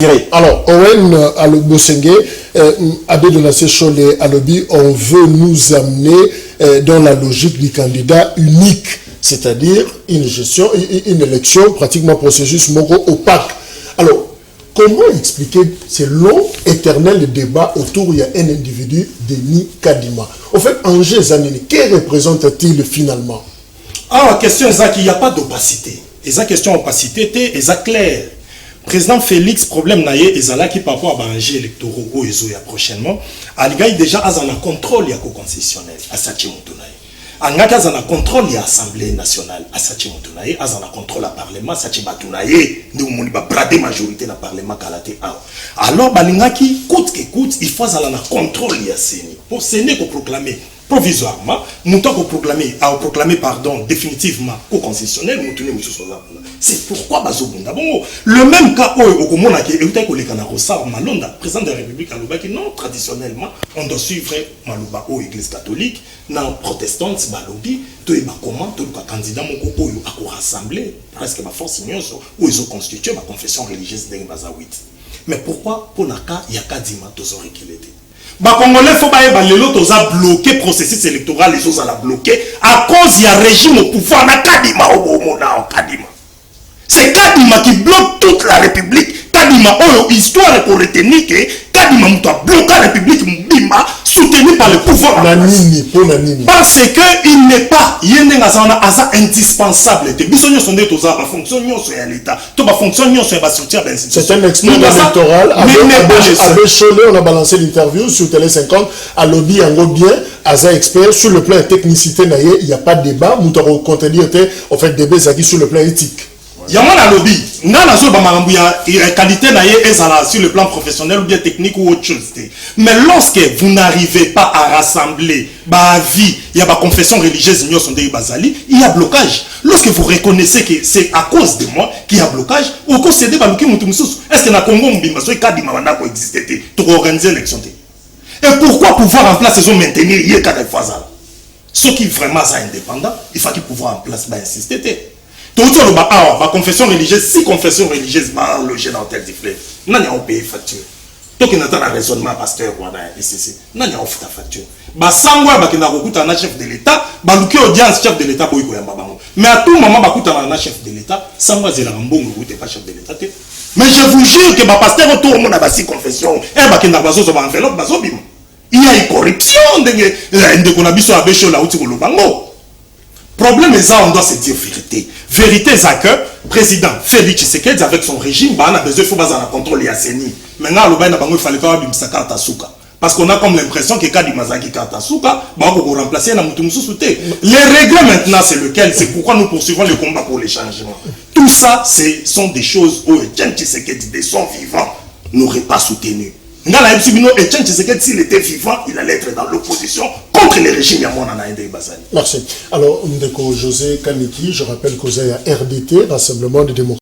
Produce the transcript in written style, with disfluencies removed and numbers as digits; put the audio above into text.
Alors, Owen Alobosenge, Abbé Donatien Cholet Alobi, on veut nous amener dans la logique du candidat unique, c'est-à-dire une gestion, une élection, pratiquement processus moro opaque. Alors, comment expliquer ce long, éternel débat autour d'un individu, Denis Kadima? Au fait, Angers Zanini, que représente-t-il finalement? Ah, la question est qu'il n'y a pas d'opacité. Et la question d'opacité, c'est clair. Président Félix, problème naïe, et là qui par rapport à l'enjeu électoraux où ils ont prochainement, il déjà a un contrôle concessionnaire à Sachi-Moutonaï. Il a un contrôle de l'Assemblée nationale à Sachi-Moutonaï, il a un contrôle à Parlement, Sachi-Batounaï, nous avons bradé majorité dans le Parlement Kalaté. Alors, qui coûte que coûte, il faut un contrôle de la CENI. Pour CENI pour proclamer provisoirement, nous avons proclamé, pardon, définitivement au concessionnaire, c'est pourquoi le même cas où Malonda, président de la République, non, traditionnellement, on doit suivre Malouba ou Église catholique, non, protestante, Balobi, tout est comment, tout le candidat, mon a rassemblé, presque ma force, où ils ont constitué ma confession religieuse d'Engbaza 8. Mais pourquoi, pour Naka, il y a Kadima, tous ont réquilé. Les Congolais, il faut pas bloquer le processus électoral, les autres ont bloqué à cause du régime au pouvoir. C'est Kadima qui bloque toute la République. Kadima, histoire pour retenir que Kadima a bloqué la République soutenu par le pouvoir. Parce qu'il n'est pas indispensable. C'est un expert électoral. Avec Cholet, on a balancé l'interview sur Télé 50. À lobby, en gros bien, Aza expert sur le plan de technicité, il n'y a pas de débat. Moutaro contenu était en fait débat sur le plan éthique. Il y a un lobby. Il y a une qualité sur le plan professionnel ou bien technique ou autre chose. Mais lorsque vous n'arrivez pas à rassembler, il y a une confession religieuse, il y a blocage. Lorsque vous reconnaissez que c'est à cause de moi qu'il y a blocage, au cours de ce débat, est-ce que dans le Congo, il existait pour organiser l'élection? Et pourquoi pouvoir en place, ils ont maintenu hier quand ils font ça? Ceux qui vraiment sont indépendants, il faut qu'ils pouvoir en place insister. La confession religieuse, si confession religieuse va loger dans tel difflé, nous avons payé facture. Donc, nous avons un raisonnement pasteur, nous avons fait la facture. Nous avons un chef de l'État, nous avons audience chef de l'État. Mais à tout moment, nous avons un chef de l'État, sans moi, nous pas chef de l'État. Mais je vous jure que le pasteur autour de la confession, il y a une corruption Le problème est ça, on doit se dire vérité. Vérité, c'est que le président Félix Tshisekedi, avec son régime, il a besoin de contrôle de la CENI. Maintenant, il fallait pas avoir sa carte à souka. Parce qu'on a comme l'impression que quand il y a une carte à souka, il va remplacer la moutoum sous-souté. Les règles maintenant, c'est lequel? C'est pourquoi nous poursuivons le combat pour les changements. Tout ça, ce sont des choses où Etienne Tshisekedi, de son vivant, n'aurait pas soutenu. Etienne Tshisekedi, s'il était vivant, il allait être dans l'opposition contre les régimes Yamon Anaïde et Bazali. Merci. Alors, Ndeko José Kaniki, je rappelle que vous avez un RDT, Rassemblement de démocratie.